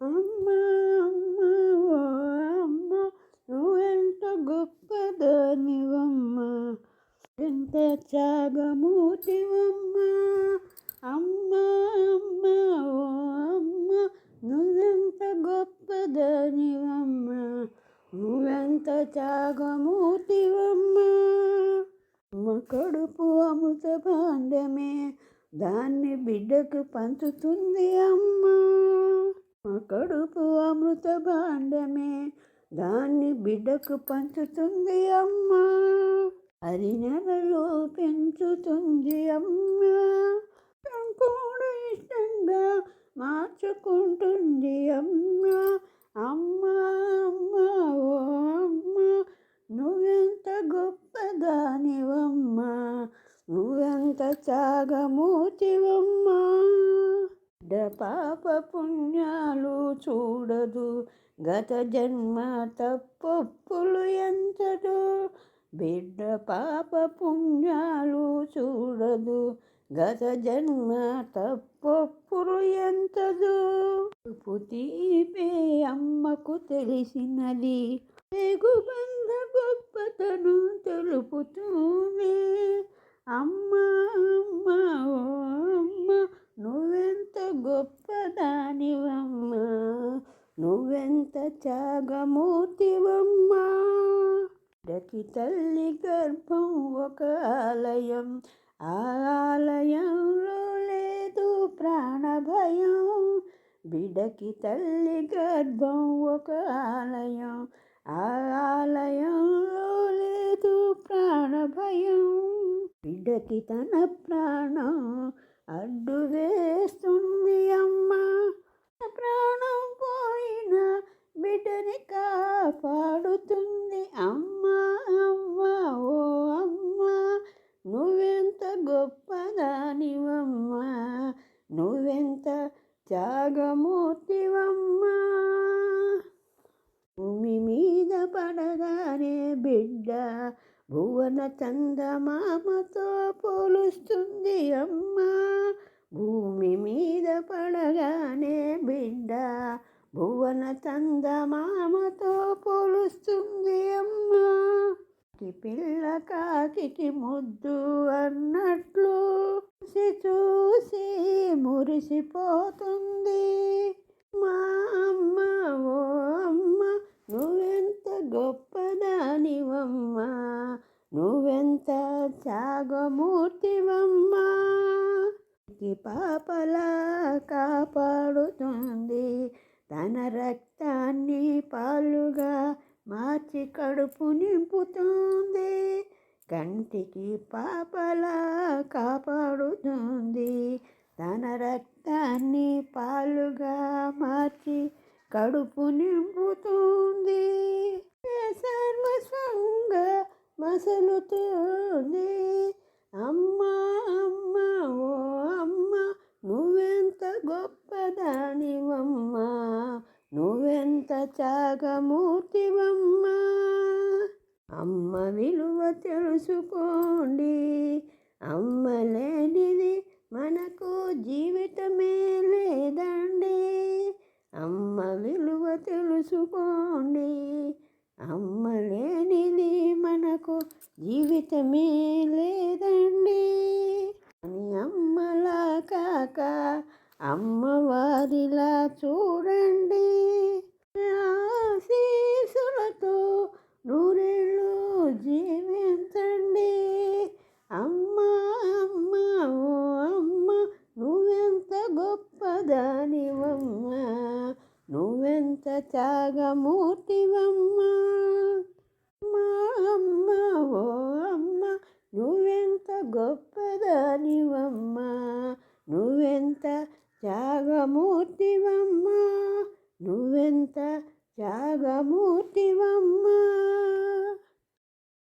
అమ్మ అమ్మ ఓ అమ్మ నువ్వెంత గొప్పదానివమ్మ, ఎంత త్యాగమూర్తివమ్మ. అమ్మ అమ్మ ఓ అమ్మ నువ్వెంత గొప్పదానివమ్మ, నువ్వెంత త్యాగమూర్తివమ్మ. అమ్మ కడుపు అమృత భాండమే, దాన్ని బిడ్డకు పంచుతుంది అమ్మ. కడుపు అమృత భాండమే, దాన్ని బిడ్డకు పంచుతుంది అమ్మ. అది నెలలో పెంచుతుంది అమ్మ, కూడా ఇష్టంగా మార్చుకుంటుంది అమ్మ. అమ్మ అమ్మ ఓ అమ్మ నువ్వెంత గొప్పదానివమ్మ, నువ్వెంత త్యాగమూర్తివమ్మ. పాప పుణ్యాలు చూడదు, గత జన్మ తప్పొప్పులు ఎంచదు. బిడ్డ పాప పుణ్యాలు చూడదు, గత జన్మ తప్పొప్పులు ఎంచదు. తీపే అమ్మకు తెలిసినది, పేగుబంధ గొప్పతను తెలుపుతుంది. అమ్మ అమ్మ ఓ అమ్మ నువ్వెంత గొప్పదానివమ్మ, నువ్వెంత త్యాగమూర్తివమ్మ. బిడ్డకి తల్లి గర్భం ఒక ఆలయం, ఆ ఆలయంలో లేదు ప్రాణభయం. బిడ్డకి తల్లి గర్భం ఒక ఆలయం, ఆ ఆలయంలో లేదు ప్రాణభయం. బిడ్డకి తన ప్రాణం అడ్డు వేస్తుంది అమ్మ, ప్రాణం పోయిన బిడ్డని కాపాడుతుంది అమ్మ. అమ్మ ఓ అమ్మ నువ్వెంత గొప్పదానివమ్మ, నువ్వెంత త్యాగమూర్తివమ్మ. భూమి మీద పడగానే బిడ్డ భువన చందమామతో పోలుస్తుంది అమ్మ. భూమి మీద పడగానే బిడ్డ భువన చందమామతో పోలుస్తుంది అమ్మ. పిల్ల కాకి ముద్దు అన్నట్లు చూసి మురిసిపోతుంది. మా అమ్మ ఓ అమ్మ నువ్వెంత గొప్పదానివమ్మ, నువ్వెంత త్యాగమూర్తివమ్మ. పాపలా కాపాడుతుంది, తన రక్తాన్ని పాలుగా మార్చి కడుపు నింపుతుంది. కంటికి పాపలా కాపాడుతుంది, తన రక్తాన్ని పాలుగా మార్చి కడుపు నింపుతుంది. సర్వస్వంగా మసలుతుంది. అమ్మ అమ్మ ఓ అమ్మ నువ్వెంత గొప్పదానివమ్మ, నువ్వెంత త్యాగమూర్తివమ్మ. అమ్మ విలువ తెలుసుకోండి, అమ్మ లేనిది మనకు జీవితమే లేదండి. అమ్మ విలువ తెలుసుకోండి, అమ్మ లేనిది మనకు జీవితమే లేదండి. అని అమ్మలా కాక అమ్మవారిలా చూడండి, ఆశీస్సులతో నూరేళ్ళు జీవించండి. అమ్మ అమ్మ ఓ అమ్మ నువ్వెంత గొప్పదానివమ్మ, నువ్వెంత త్యాగమూర్తివమ్మ. మా అమ్మ ఓ అమ్మ నువ్వెంత గొప్పదానివమ్మ, నువ్వెంత త్యాగమూర్తివమ్మ, నువ్వెంత త్యాగమూర్తివమ్మ.